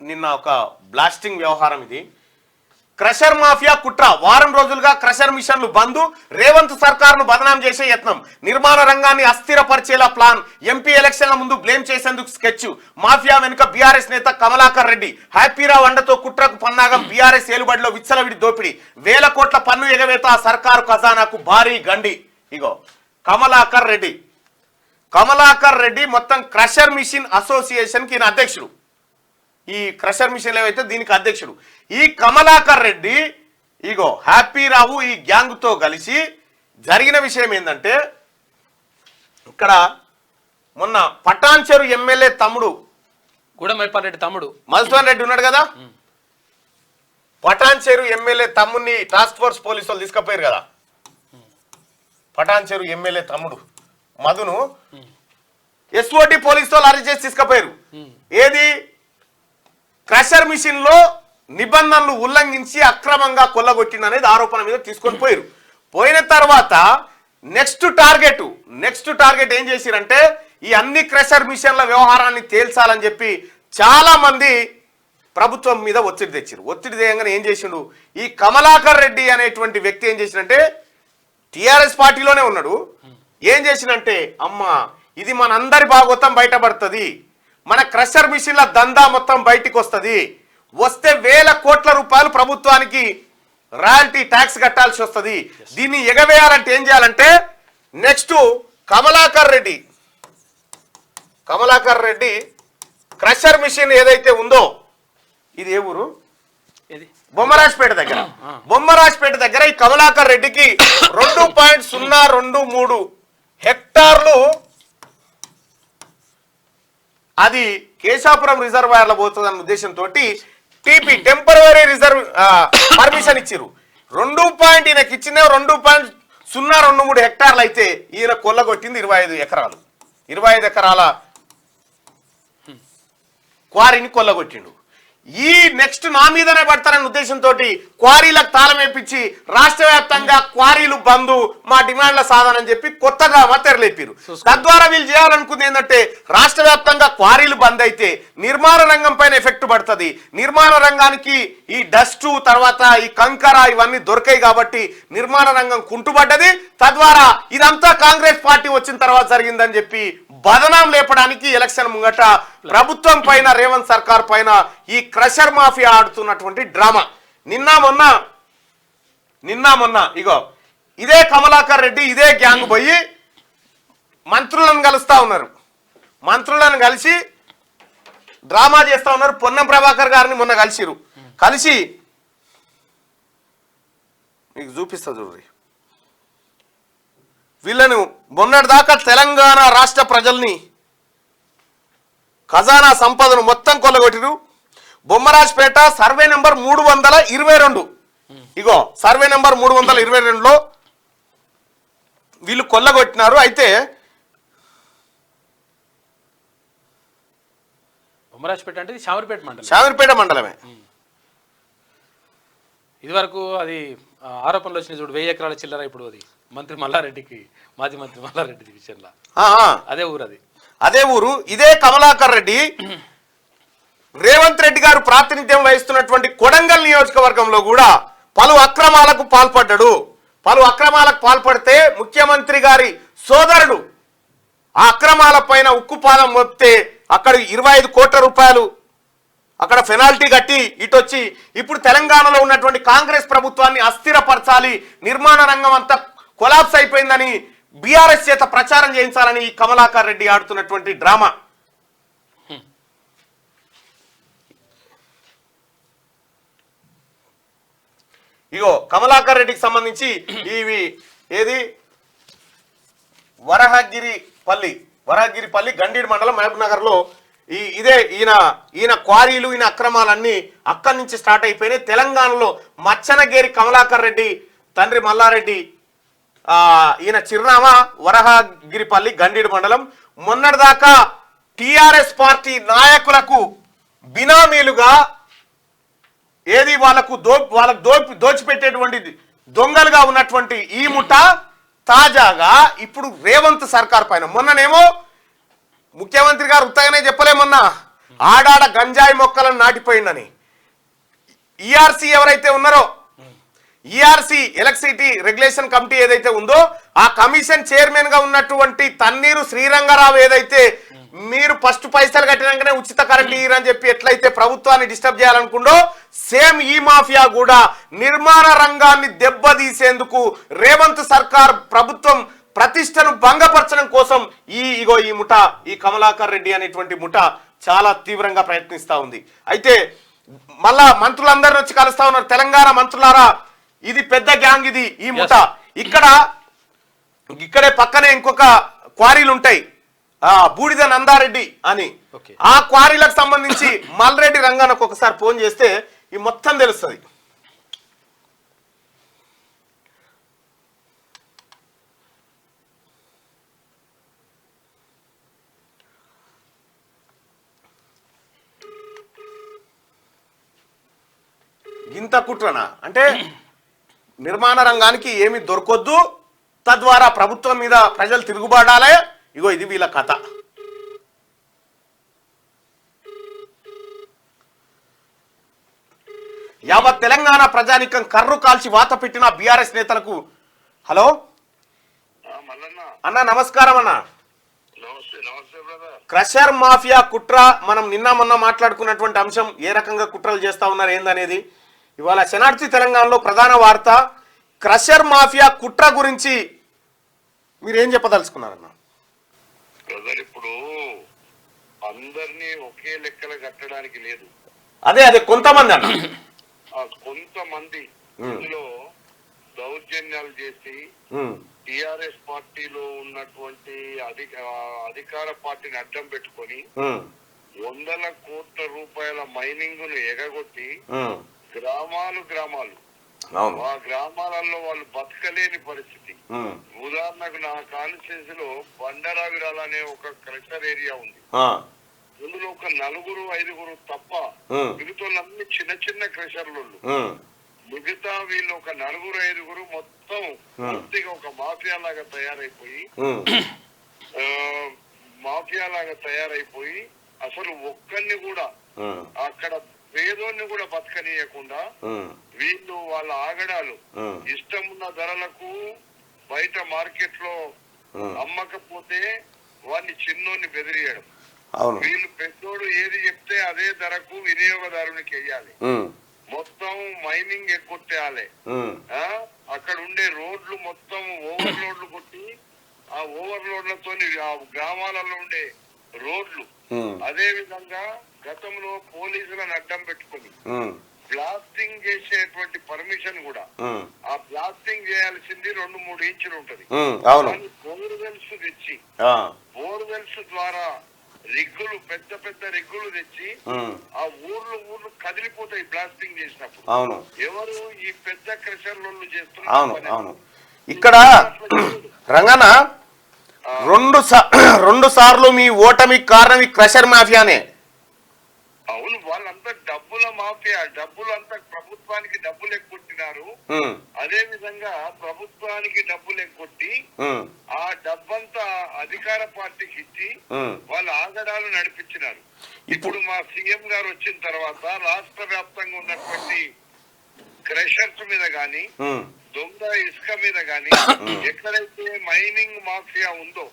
నిన్న ఒక బ్లాస్టింగ్ వ్యవహారం ఇది. క్రషర్ మాఫియా కుట్ర, వారం రోజులుగా క్రషర్ మిషన్లు బంద్, రేవంత్ సర్కార్ను బదనాం చేసే యత్నం, నిర్మాణ రంగాన్ని అస్థిరపరిచేలా ప్లాన్, ఎంపీ ఎలక్షన్ల ముందు బ్లేమ్ చేసేందుకు స్కెచ్, మాఫియా వెనుక బీఆర్ఎస్ నేత కమలాకర్ రెడ్డి, హ్యాపీరావు అండతో కుట్రకు పన్నాగం, బీఆర్ఎస్ ఏలుబడిలో విచ్చలవిడి దోపిడీ, 1000 కోట్ల పన్ను ఎగవేత సర్కారు ఖజానాకు భారీ గండి. ఇగో కమలాకర్ రెడ్డి మొత్తం క్రషర్ మిషన్ అసోసియేషన్ కి అధ్యక్షుడు. ఈ క్రషర్ మిషన్ ఏవైతే దీనికి అధ్యక్షుడు. ఈ కమలాకర్ రెడ్డి ఇగో హ్యాపీరావు ఈ గ్యాంగ్ తో కలిసి జరిగిన విషయం ఏంటంటే, ఇక్కడ మొన్న పటాన్చెరు ఎమ్మెల్యే తమ్ముడు గూడెంమైపాల్ రెడ్డి తమ్ముడు మధుసూదన్ రెడ్డి ఉన్నాడు కదా, పటాన్చెరు ఎమ్మెల్యే తమ్ముడిని టాస్క్ ఫోర్స్ పోలీసు వాళ్ళు తీసుకుపోయారు కదా. పటాన్చెరు ఎమ్మెల్యే తమ్ముడు మధును ఎస్ఓటి పోలీసు వాళ్ళు అరెస్ట్ చేసి తీసుకుపోయారు. ఏది క్రషర్ మిషన్ లో నిబంధనలు ఉల్లంఘించి అక్రమంగా కొల్లగొట్టిందనేది ఆరోపణ మీద తీసుకొని పోయారు. పోయిన తర్వాత నెక్స్ట్ టార్గెట్ ఏం చేసిరంటే, ఈ అన్ని క్రషర్ మిషన్ల వ్యవహారాన్ని తేల్చాలని చెప్పి చాలా మంది ప్రభుత్వం మీద ఒత్తిడి తెచ్చారు. ఒత్తిడి తెయంగానే ఏం చేసిండు, ఈ కమలాకర్ రెడ్డి అనేటువంటి వ్యక్తి ఏం చేసినంటే, టిఆర్ఎస్ పార్టీలోనే ఉన్నాడు, ఏం చేసినంటే, అమ్మా ఇది మనందరి భాగోతం బయటపడుతుంది, మన క్రషర్ మిషన్ల దందా మొత్తం బయటికి వస్తుంది, వస్తే 1000 కోట్ల రూపాయలు ప్రభుత్వానికి రాయల్టీ ట్యాక్స్ కట్టాల్సి వస్తుంది. దీన్ని ఎగవేయాలంటే ఏం చేయాలంటే, next Kamalakar Reddy crusher machine ఏదైతే ఉందో, ఇది ఏ ఊరు, బొమ్మరాజ్పేట దగ్గర ఈ కమలాకర్ రెడ్డికి 2.023 హెక్టార్లు అది కేశాపురం రిజర్వాయర్లో పోతుందన్న ఉద్దేశంతో టెంపరరీ రిజర్వ్ పర్మిషన్ ఇచ్చిరు. ఈయనకి ఇచ్చిన 2.023 హెక్టార్లు అయితే ఈయన కొల్లగొట్టింది 25 ఎకరాలు. 25 ఎకరాల క్వారీని కొల్లగొట్టిండు. ఈ నెక్స్ట్ నా మీదనే పడతారన్న ఉద్దేశంతో క్వారీలకు తాళం వేపించి రాష్ట్ర వ్యాప్తంగా క్వారీలు బంధు, మా డిమాండ్ల సాధన అని చెప్పి కొత్తగా తెరలేపారు. తద్వారా వీళ్ళు చేయాలనుకుంది ఏంటంటే, రాష్ట్ర వ్యాప్తంగా క్వారీలు బంద్ అయితే నిర్మాణ రంగం పైన ఎఫెక్ట్ పడుతుంది. నిర్మాణ రంగానికి ఈ డస్ట్ తర్వాత ఈ కంకర ఇవన్నీ దొరికాయి కాబట్టి నిర్మాణ రంగం కుంటుపడ్డది. తద్వారా ఇదంతా కాంగ్రెస్ పార్టీ వచ్చిన తర్వాత జరిగిందని చెప్పి బదనాం లేపడానికి ఎలక్షన్ ముంగట ప్రభుత్వం పైన, రేవంత్ సర్కార్ పైన ఈ క్రషర్ మాఫియా ఆడుతున్నటువంటి డ్రామా. నిన్న మొన్న ఇగో ఇదే కమలాకర్ రెడ్డి ఇదే గ్యాంగ్ పోయి మంత్రులను కలుస్తా ఉన్నారు. మంత్రులను కలిసి డ్రామా చేస్తా ఉన్నారు. పొన్నం ప్రభాకర్ గారిని మొన్న కలిసి మీకు చూపిస్తా చూడండి. వీళ్ళను మొన్నటిదాకా తెలంగాణ రాష్ట్ర ప్రజల్ని ఖజానా సంపదను మొత్తం కొల్లగొట్టిరు. బొమ్మరాజ్పేట సర్వే నెంబర్ 322, ఇగో సర్వే నెంబర్ 322లో వీళ్ళు కొల్లగొట్టినారు. అయితే బొమ్మరాజ్పేట అంటే శామీర్పేట మండలమే. ఇది వరకు అది ఆరోపణలు వచ్చినాయి చూడు, 1000 ఎకరాల చిల్లర. ఇప్పుడు అది మాజీ మంత్రి మల్లారెడ్డి విషయంలో అదే ఊరు ఇదే కమలాకర్ రెడ్డి రేవంత్ రెడ్డి గారు ప్రాతినిధ్యం వహిస్తున్నటువంటి కొడంగల్ నియోజకవర్గంలో కూడా పలు అక్రమాలకు పాల్పడితే ముఖ్యమంత్రి గారి సోదరుడు ఆ అక్రమాల పైన ఉక్కుపాదం మోపితే అక్కడ 25 కోట్ల రూపాయలు అక్కడ పెనాల్టీ కట్టి ఇటొచ్చి ఇప్పుడు తెలంగాణలో ఉన్నటువంటి కాంగ్రెస్ ప్రభుత్వాన్ని అస్థిరపరచాలి, నిర్మాణ రంగం అంతా కొలాప్స్ అయిపోయిందని బీఆర్ఎస్ చేత ప్రచారం చేయించాలని ఈ కమలాకర్ రెడ్డి ఆడుతున్నటువంటి డ్రామా. ఇగో కమలాకర్ రెడ్డికి సంబంధించి ఇవి ఏది వరహగిరిపల్లి గండీడ్ మండలం మహబూబ్ నగర్ లో ఇదే ఈయన క్వారీలు ఈయన అక్రమాలన్నీ అక్కడి నుంచి స్టార్ట్ అయిపోయినాయి. తెలంగాణలో మచ్చనగేరి కమలాకర్ రెడ్డి తండ్రి మల్లారెడ్డి ఈయన చిరునామా వరహగిరిపల్లి గండీడ్ మండలం. మొన్నటిదాకా టిఆర్ఎస్ పార్టీ నాయకులకు బినామీలుగా ఏది వాళ్ళకు దోచిపెట్టేటువంటి దొంగలుగా ఉన్నటువంటి ఈ ముఠ తాజాగా ఇప్పుడు రేవంత్ సర్కార్ పైన మొన్ననేమో ముఖ్యమంత్రి గారు ఉత్తగానే చెప్పలేమన్నా ఆడాడ గంజాయి మొక్కలను నాటిపోయిందని. ఈఆర్సీ ఎవరైతే ఉన్నారో, ఈఆర్సీ ఎలక్ట్రిసిటీ రెగ్యులేషన్ కమిటీ ఏదైతే ఉందో ఆ కమిషన్ చైర్మన్ గా ఉన్నటువంటి తన్నీరు శ్రీరంగరావు ఏదైతే మీరు ఫస్ట్ పైసలు కట్టినాకనే ఉచిత కరెంట్ ఇయ్యరని చెప్పి ఎట్లయితే ప్రభుత్వాన్ని డిస్టర్బ్ చేయాలనుకుందో, సేమ్ ఈ మాఫియా కూడా నిర్మాణ రంగాన్ని దెబ్బతీసేందుకు రేవంత్ సర్కార్ ప్రభుత్వం ప్రతిష్టను భంగపరచడం కోసం ఈ ముఠ, ఈ కమలాకర్ రెడ్డి అనేటువంటి ముఠ చాలా తీవ్రంగా ప్రయత్నిస్తా ఉంది. అయితే మళ్ళా మంత్రులందరిని వచ్చి కలుస్తా ఉన్నారు. తెలంగాణ మంత్రులారా, ఇది పెద్ద గ్యాంగ్, ఇది ఈ ముఠ. ఇక్కడే పక్కనే ఇంకొక క్వారీలు ఉంటాయి, బూడిద నందారెడ్డి అని. ఆ క్వారీలకు సంబంధించి మల్రెడ్డి రంగానికి ఒకసారి ఫోన్ చేస్తే ఈ మొత్తం తెలుస్తుంది. ఇంత కుట్రనా అంటే నిర్మాణ రంగానికి ఏమి దొరకొద్దు, తద్వారా ప్రభుత్వం మీద ప్రజలు తిరుగుబాడాలే. ఇగో ఇది వీళ్ళ కథ. యావత్ తెలంగాణ ప్రజానికం కర్రు కాల్చి వాత పెట్టిన బీఆర్ఎస్ నేతలకు హలో అన్న, నమస్కారం అన్న. క్రషర్ మాఫియా కుట్ర, మనం నిన్న మొన్న మాట్లాడుకున్నటువంటి అంశం, ఏ రకంగా కుట్రలు చేస్తా ఉన్నారు ఏందనేది. ఇవాళ శనార్థి తెలంగాణలో ప్రధాన వార్త క్రషర్ మాఫియా కుట్ర గురించి మీరేం చెప్పదలుచుకున్నారన్న? ఇప్పుడు అందరినీ ఒకే లెక్కలు కట్టడానికి లేదు. అదే కొంతమంది అన్న, కొంతమంది ఇందులో దౌర్జన్యాలు చేసి టిఆర్ఎస్ పార్టీలో ఉన్నటువంటి అధికార పార్టీని అడ్డం పెట్టుకొని వందల కోట్ల రూపాయల మైనింగ్ ను ఎగగొట్టి గ్రామాలు ఆ గ్రామాలలో వాళ్ళు బతకలేని పరిస్థితి. ఉదాహరణకు నా కాన్స్టిట్యూన్సీ లో బండరావిరాల అనే ఒక క్రషర్ ఏరియా ఉంది. ఇందులో ఒక 4-5 తప్ప మిగతాన్ని చిన్న చిన్న క్రషర్లు. మిగతా వీళ్ళు ఒక 4-5 మొత్తం పూర్తిగా ఒక మాఫియా లాగా తయారైపోయి అసలు ఒక్కరిని కూడా అక్కడ పేదోన్ని కూడా బతకనీయకుండా వీళ్ళు వాళ్ళ ఆగడాలు ఇష్టమున్న ధరలకు బయట మార్కెట్ లో అమ్మకపోతే వాడిని చిన్నోన్ని బెదిరియడం. వీళ్ళు పెద్దోడు ఏది చెప్తే అదే ధరకు వినియోగదారునికి వెయ్యాలి. మొత్తం మైనింగ్ ఎక్కొట్టేయాలి. అక్కడ ఉండే రోడ్లు మొత్తం ఓవర్లోడ్లు కొట్టి ఆ ఓవర్లోడ్లతో ఆ గ్రామాలలో ఉండే రోడ్లు, అదే విధంగా గతంలో పోలీసులను అడ్డం పెట్టుకుని బ్లాస్టింగ్ చేసేటువంటి పర్మిషన్ కూడా, ఆ బ్లాస్టింగ్ చేయాల్సింది 2-3 ఇంచులు ఉంటది. బోర్వెల్స్ తెచ్చి బోర్వెల్స్ ద్వారా రిగ్గులు, పెద్ద పెద్ద రిగ్గులు తెచ్చి ఆ ఊర్లు కదిలిపోతాయి బ్లాస్టింగ్ చేసినప్పుడు. ఎవరు ఈ పెద్ద క్రషర్లు చేస్తున్నారు. ఇక్కడ రంగన 2 సార్లు మీ ఓటమికి కారణం ఈ క్రషర్ మాఫియానే. అవును, వాళ్ళంతా డబ్బుల మాఫియా. డబ్బులు అంతా ప్రభుత్వానికి డబ్బులు ఎగ్గొట్టినారు. అదే విధంగా ప్రభుత్వానికి డబ్బులు ఎగ్గొట్టి ఆ డబ్బంతా అధికార పార్టీకి ఇచ్చి వాళ్ళ ఆగడాలు నడిపించినారు. ఇప్పుడు మా సీఎం గారు వచ్చిన తర్వాత రాష్ట్ర వ్యాప్తంగా ఉన్నటువంటి క్రషర్స్ మీద గాని, దొంగ ఇసుక మీద గాని, ఎక్కడైతే మైనింగ్ మాఫియా ఉందో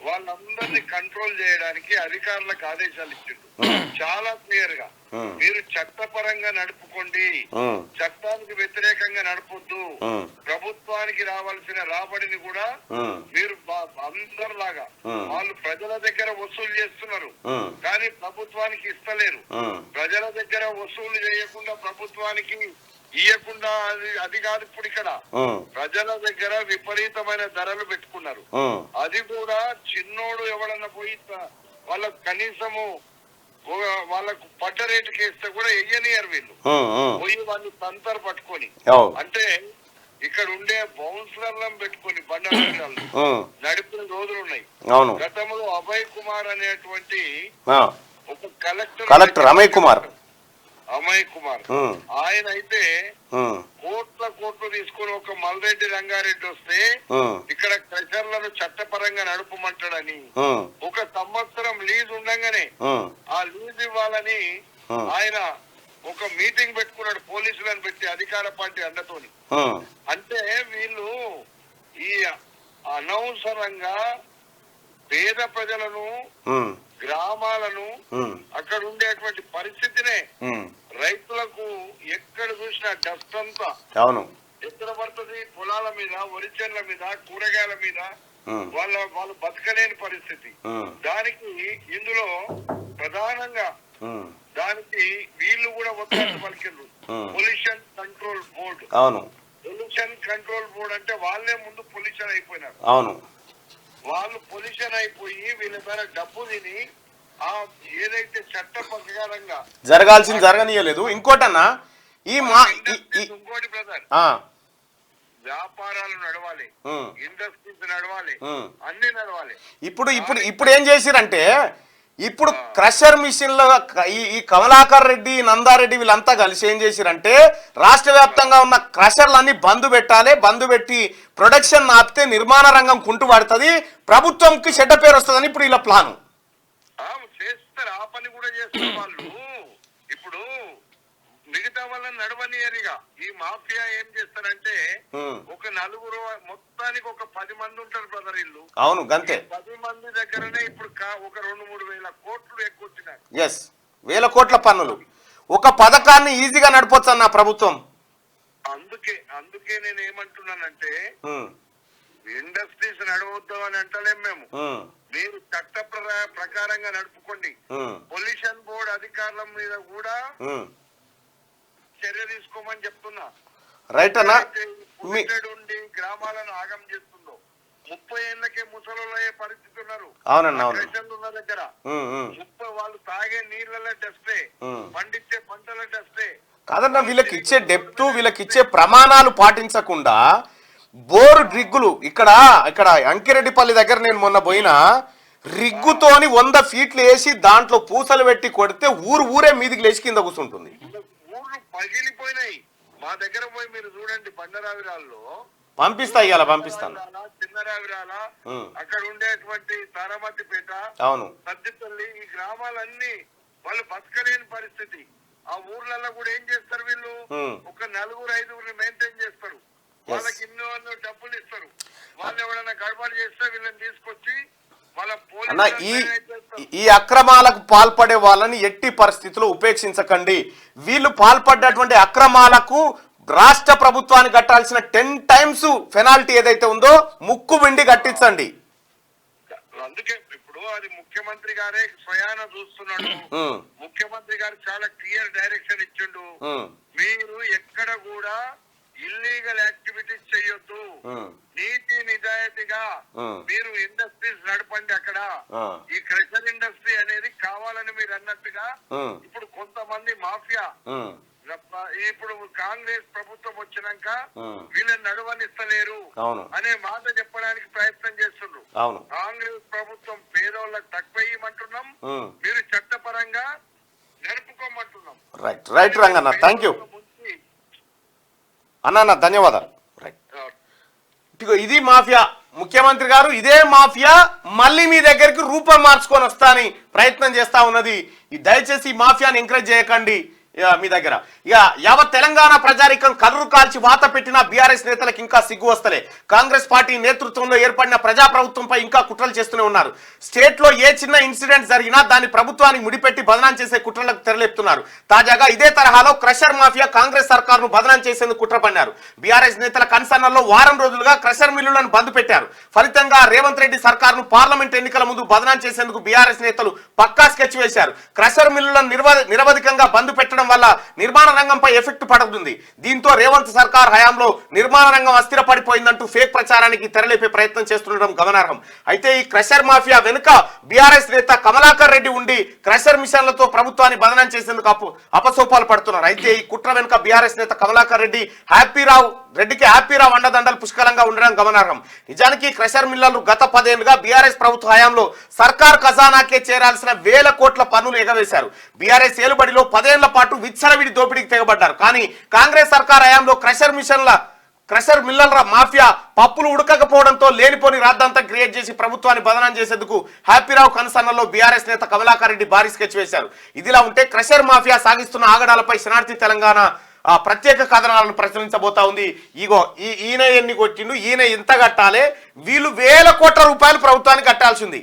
వాళ్ళందరినీ కంట్రోల్ చేయడానికి అధికారులకు ఆదేశాలు ఇచ్చిండు. చాలా క్లియర్ గా మీరు చట్టపరంగా నడుపుకోండి, చట్టానికి వ్యతిరేకంగా నడపొద్దు, ప్రభుత్వానికి రావాల్సిన రాబడిని కూడా మీరు అందరిలాగా వాళ్ళు ప్రజల దగ్గర వసూలు చేస్తున్నారు కానీ ప్రభుత్వానికి ఇస్తలేరు. ప్రజల దగ్గర వసూలు చేయకుండా ప్రభుత్వానికి ఇయ్యకుండా అది కాదు. ఇప్పుడు ఇక్కడ ప్రజల దగ్గర విపరీతమైన ధరలు పెట్టుకున్నారు. అది కూడా చిన్నోడు ఎవడన్నా పోయి వాళ్ళకు కనీసము వాళ్ళకు పడ్డ రేటుకి ఇస్తే కూడా వెయ్యనియరు వీళ్ళు. పోయి వాళ్ళు సంతర్ పట్టుకొని, అంటే ఇక్కడ ఉండే బౌన్సర్లను పెట్టుకొని బండారాలు నడిపిన రోజులు ఉన్నాయి. గతంలో అభయ్ కుమార్ అనేటువంటి ఒక కలెక్టర్ అభయ్ కుమార్ అమయ్ కుమార్ ఆయన అయితే కోట్లు తీసుకుని ఒక మల్రెడ్డి రంగారెడ్డి వస్తే ఇక్కడ క్రషర్లను చట్టపరంగా నడుపమంటాడని 1 సంవత్సరం లీజ్ ఉండగానే ఆ లీజ్ ఇవ్వాలని ఆయన ఒక మీటింగ్ పెట్టుకున్నాడు పోలీసులను పెట్టి అధికార పార్టీ అండతోని. అంటే వీళ్ళు ఈ అనవసరంగా పేద ప్రజలను గ్రామాలను అక్కడ ఉండేటువంటి పరిస్థితినే రైతులకు ఎక్కడ చూసినా డస్ట్ అంతా ఎక్కడ పడుతుంది, పొలాల మీద, వరిచేళ్ల మీద, కూరగాయల మీద వాళ్ళు బతకలేని పరిస్థితి. దానికి ఇందులో ప్రధానంగా దానికి వీళ్ళు కూడా ఒత్తిడి పలికిండ్రు. Pollution control board. Pollution control board అంటే వాళ్ళే ముందు పొల్యూషన్ అయిపోయినారు. వాళ్ళు పొల్యూషన్ అయిపోయి వీళ్ళ మీద డబ్బు తిని ఏదైతే చట్ట ప్రకారంగా జరగాల్సింది జరగనీయలేదు. ఇంకోటన్నా ఇంకోటి బ్రదర్, వ్యాపారాలు నడవాలి, ఇండస్ట్రీస్ నడవాలి, అన్ని నడవాలి. ఇప్పుడు ఏం చేసిరంటే ఇప్పుడు క్రషర్ మిషన్ లో ఈ కమలాకర్ రెడ్డి, నందారెడ్డి వీళ్ళంతా కలిసి ఏం చేసిరంటే రాష్ట్ర వ్యాప్తంగా ఉన్న క్రషర్లన్నీ బంద్ పెట్టాలి, బంద్ పెట్టి ప్రొడక్షన్ ఆపితే నిర్మాణ రంగం కుంటుపడుతుంది, ప్రభుత్వంకి చెడ్డ పేరు వస్తుందని ఇప్పుడు ఇలా ప్లాను చేస్తారు. ఆ పని కూడా చేస్తారు వాళ్ళు. ఇప్పుడు మిగతా వాళ్ళని నడవనియరిగా ఈ మాఫియా ఏం చేస్తారంటే ఒక నలుగురు మొత్తానికి ఒక 10 మంది ఉంటారు బ్రదర్ ఇల్లు. అవును గంతే. 10 మంది దగ్గరనే ఇప్పుడు ఒక 2-3 వేల కోట్లు ఎక్కువ వచ్చినాయి. ఎస్, 1000 కోట్ల పన్నులు. ఒక పథకాన్ని ఈజీగా నడపొచ్చు అన్న ప్రభుత్వం. అందుకే నేను ఏమంటున్నానంటే ఇండస్ట్రీస్ నడవద్దు అని అంటలేం మేము. మీరు చట్ట ప్రకారంగా నడుపుకోండి. పొల్యూషన్ బోర్డు అధికారుల మీద కూడా చర్య తీసుకోమని చెప్తున్నా. రైట్ అన్న. ఉండి గ్రామాలను ఆగం చేస్తుందో 30 ఏళ్లకే ముసలు అయ్యే పరిస్థితి ఉన్నారు. ఉన్న దగ్గర 30 వాళ్ళు తాగే నీళ్ళ డస్టే, పండించే పంటల డస్టే కాదన్నా. వీళ్ళకి ఇచ్చే డెప్త్, వీళ్ళకి ఇచ్చే ప్రమాణాలు పాటించకుండా బోరు రిగ్గులు ఇక్కడ అంకిరెడ్డిపల్లి దగ్గర నేను మొన్న పోయినా రిగ్గుతోని 100 ఫీట్లు వేసి దాంట్లో పూసలు పెట్టి కొడితే ఊరే మీదికి లేచి కింద కూర్చుంటుంది. ఊర్లు పగిలిపోయినాయి. మా దగ్గర పోయి మీరు చూడండి, బండరావిరాల్లో పంపిస్తాను చిన్నరావిరాల, అక్కడ ఉండేటువంటి తారామతిపేట, సద్దిపల్లి, ఈ గ్రామాలన్నీ వాళ్ళు బతకలేని పరిస్థితి. ఆ ఊర్లలో కూడా ఏం చేస్తారు వీళ్ళు, ఒక 4-5 మెయింటైన్ చేస్తారు. వాళ్ళకి ఎన్నో డబ్బులు ఇస్తారు. వాళ్ళు ఎవరైనా గడబడి చేస్తే వీళ్ళని తీసుకొచ్చి అన్న ఈ అక్రమాలకు పాల్పడే వాళ్ళని ఎట్టి పరిస్థితుల్లో ఉపేక్షించకండి. వీళ్ళు పాల్పడ్డటువంటి అక్రమాలకు రాష్ట్ర ప్రభుత్వానికి కట్టాల్సిన 10 times పెనాల్టీ ఏదైతే ఉందో ముక్కు విండి కట్టించండి. అందుకే ఇప్పుడు అది ముఖ్యమంత్రి గారే స్వయాన చూస్తున్నాడు. ముఖ్యమంత్రి గారు చాలా క్లియర్ డైరెక్షన్ ఇచ్చిండు. మీరు ఎక్కడ కూడా ఇల్లీగల్ యాక్టివిటీస్ చేయొద్దు, నీతి నిజాయితీగా మీరు ఇండస్ట్రీస్ నడపండి. అక్కడ ఈ క్రషర్ ఇండస్ట్రీ అనేది కావాలని మీరు అన్నట్టుగా ఇప్పుడు కొంతమంది మాఫియా, ఇప్పుడు కాంగ్రెస్ ప్రభుత్వం వచ్చినాక వీళ్ళని నడవనిస్తలేరు అనే మాట చెప్పడానికి ప్రయత్నం చేస్తున్నారు. కాంగ్రెస్ ప్రభుత్వం పేదోళ్ళకి తక్కువ ఇవ్వమంటున్నాం, మీరు చట్టపరంగా నడుపుకోమంటున్నాం. రైట్ రంగన్న, థ్యాంక్ యూ అన్న, ధన్యవాదాలు. రైట్, ఇది మాఫియా. ముఖ్యమంత్రి గారు ఇదే మాఫియా మళ్ళీ మీ దగ్గరికి రూపం మార్చుకొని వస్తా అని ప్రయత్నం చేస్తా ఉన్నది. దయచేసి ఈ మాఫియాని ఎంకరేజ్ చేయకండి. మీ దగ్గర యావత్ తెలంగాణ ప్రజారికం కర్రు కాల్చి వాత పెట్టిన బీఆర్ఎస్ నేతలకు ఇంకా సిగ్గు వస్తలే. కాంగ్రెస్ పార్టీ నేతృత్వంలో ఏర్పడిన ప్రజాప్రభుత్వంపై ఇంకా కుట్రలు చేస్తూనే ఉన్నారు. స్టేట్ లో ఏ చిన్న ఇన్సిడెంట్ జరిగినా దాన్ని ప్రభుత్వానికి ముడిపెట్టి బదనాం చేసే కుట్రలకు తెరలేపుతున్నారు. తాజాగా ఇదే తరహాలో క్రషర్ మాఫియా కాంగ్రెస్ సర్కారును బదనాం చేసేందుకు కుట్ర పన్నారు. బీఆర్ఎస్ నేతల కన్సర్నల్లో వారం రోజులుగా క్రషర్ మిల్లులను బంద్ పెట్టారు. ఫలితంగా రేవంత్ రెడ్డి సర్కారును పార్లమెంట్ ఎన్నికల ముందు బదనాం చేసేందుకు బీఆర్ఎస్ నేతలు పక్కా స్కెచ్ వేశారు. క్రషర్ మిల్లులను నిరవధికంగా బంద్ పెట్టడం వల్ల నిర్మాణ రంగంపై ఎఫెక్ట్ పడుతుంది. దీంతో రేవంత్ సర్కార్ హయాంలో నిర్మాణ రంగం అస్థిరపడిపోయిందంటూ ఫేక్ ప్రచారానికి తెరలేపే ప్రయత్నం చేస్తుండడం గమనార్హం. అయితే ఈ క్రషర్ మాఫియా వెనుక బీఆర్ఎస్ నేత కమలాకర్ రెడ్డి ఉండి క్రషర్ మిషన్లతో ప్రభుత్వాన్ని బదనం చేసేందుకు అపసోపాలు పడుతున్నారు. అయితే ఈ కుట్ర వెనుక బీఆర్ఎస్ నేత కమలాకర్ రెడ్డికి హ్యాపీరావు అండదండలు పుష్కలంగా ఉండడం గమనార్హం. నిజానికి క్రషర్ మిల్లర్లు గత 10 ఏళ్లుగా బీఆర్ఎస్ ప్రభుత్వ హయాంలో సర్కార్ ఖజానాకే చేరాల్సిన 1000 కోట్ల పన్నులు ఎగవేశారు. బీఆర్ఎస్ ఏలుబడిలో 10 ఏళ్ల పాటు పాటు విచ్చలవిడి దోపిడీకి తెగబడ్డారు. కానీ కాంగ్రెస్ సర్కార్ హయాంలో క్రషర్ మిల్లర్ల మాఫియా పప్పులు ఉడకకపోవడంతో లేనిపోని రాద్ధాంతం క్రియేట్ చేసి ప్రభుత్వాన్ని బదనాం చేసేందుకు హ్యాపీరావు కన్సర్న్లో బీఆర్ఎస్ నేత కమలాకర్ రెడ్డి భారీ స్కెచ్ వేశారు. ఇదిలా ఉంటే క్రషర్ మాఫియా సాగిస్తున్న ఆగడాలపై శనార్థి తెలంగాణ ప్రత్యేక కథనాలను ప్రచురించబోతా ఉంది. ఈయన ఎన్ని కొట్టిండు, ఈయన ఎంత కట్టాలి, వీళ్ళు వేల కోట్ల రూపాయలు ప్రభుత్వానికి కట్టాల్సింది.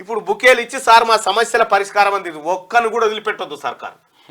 ఇప్పుడు బుకేలు ఇచ్చి సార్ మా సమస్యల పరిష్కారం అంది, ఒక్కను కూడా వదిలిపెట్టొద్దు సర్కార్.